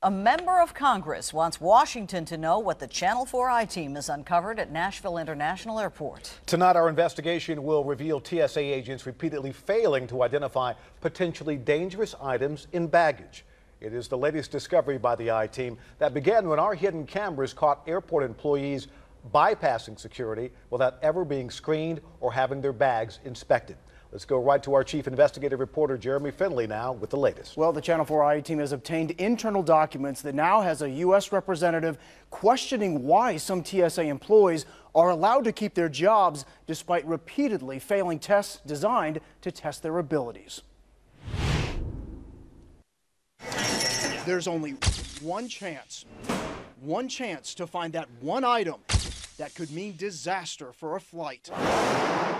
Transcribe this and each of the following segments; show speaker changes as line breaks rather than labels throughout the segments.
A member of Congress wants Washington to know what the Channel 4 I-team has uncovered at Nashville International Airport.
Tonight, our investigation will reveal TSA agents repeatedly failing to identify potentially dangerous items in baggage. It is the latest discovery by the I-team that began when our hidden cameras caught airport employees bypassing security without ever being screened or having their bags inspected. Let's go right to our chief investigative reporter, Jeremy Finley, now with the latest.
Well, the Channel 4 I-team has obtained internal documents that now has a U.S. representative questioning why some TSA employees are allowed to keep their jobs despite repeatedly failing tests designed to test their abilities. There's only one chance to find that one item that could mean disaster for a flight.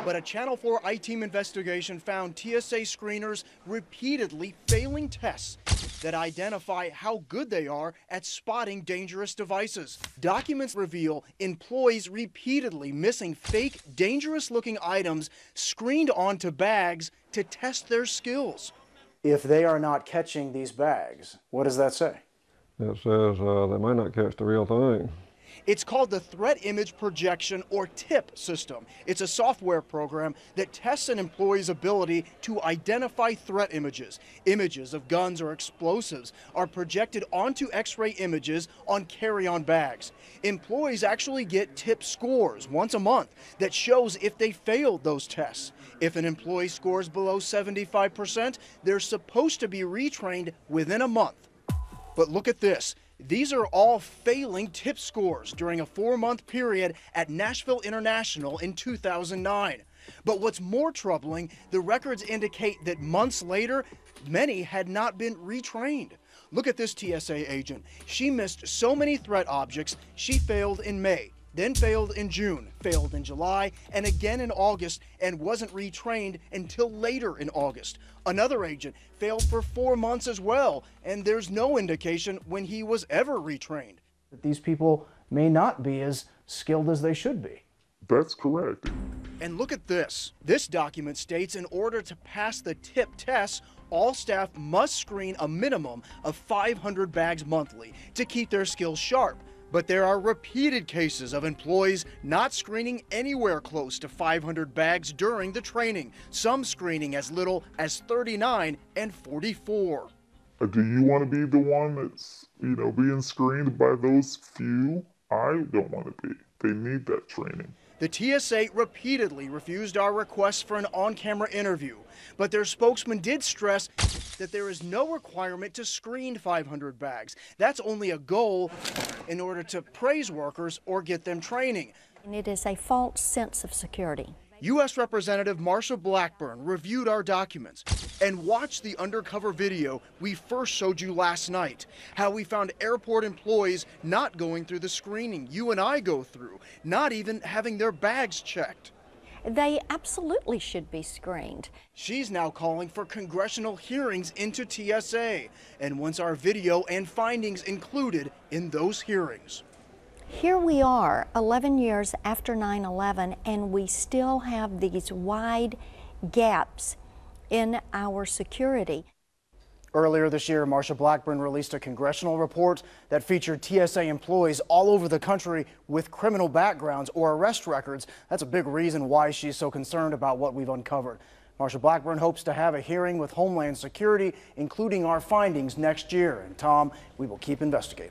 But a Channel 4 I-team investigation found TSA screeners repeatedly failing tests that identify how good they are at spotting dangerous devices. Documents reveal employees repeatedly missing fake, dangerous-looking items screened onto bags to test their skills. If they are not catching these bags, what does that say?
It says they might not catch the real thing.
It's called the Threat Image Projection, or TIP system. It's a software program that tests an employee's ability to identify threat images. Images of guns or explosives are projected onto X-ray images on carry-on bags. Employees actually get TIP scores once a month that shows if they failed those tests. If an employee scores below 75%, they're supposed to be retrained within a month. But look at this. These are all failing TIP scores during a 4-month period at Nashville International in 2009. But what's more troubling, the records indicate that months later, many had not been retrained. Look at this TSA agent. She missed so many threat objects, she failed in May, then failed in June, failed in July, and again in August, and wasn't retrained until later in August. Another agent failed for 4 months as well, and there's no indication when he was ever retrained. These people may not be as skilled as they should be.
That's correct.
And look at this. This document states in order to pass the TIP tests, all staff must screen a minimum of 500 bags monthly to keep their skills sharp. But there are repeated cases of employees not screening anywhere close to 500 bags during the training, some screening as little as 39 and 44.
Do you want to be the one that's, being screened by those few? I don't want to be. They need that training.
The TSA repeatedly refused our request for an on-camera interview, but their spokesman did stress that there is no requirement to screen 500 bags. That's only a goal in order to praise workers or get them training.
And it is a false sense of security.
U.S. Representative Marsha Blackburn reviewed our documents and watched the undercover video we first showed you last night, how we found airport employees not going through the screening you and I go through, not even having their bags checked.
They absolutely should be screened.
She's now calling for congressional hearings into TSA and wants our video and findings included in those hearings.
Here we are 11 years after 9/11, and we still have these wide gaps in our security.
Earlier this year, Marsha Blackburn released a congressional report that featured TSA employees all over the country with criminal backgrounds or arrest records. That's a big reason why she's so concerned about what we've uncovered. Marsha Blackburn hopes to have a hearing with Homeland Security, including our findings next year. And Tom, we will keep investigating.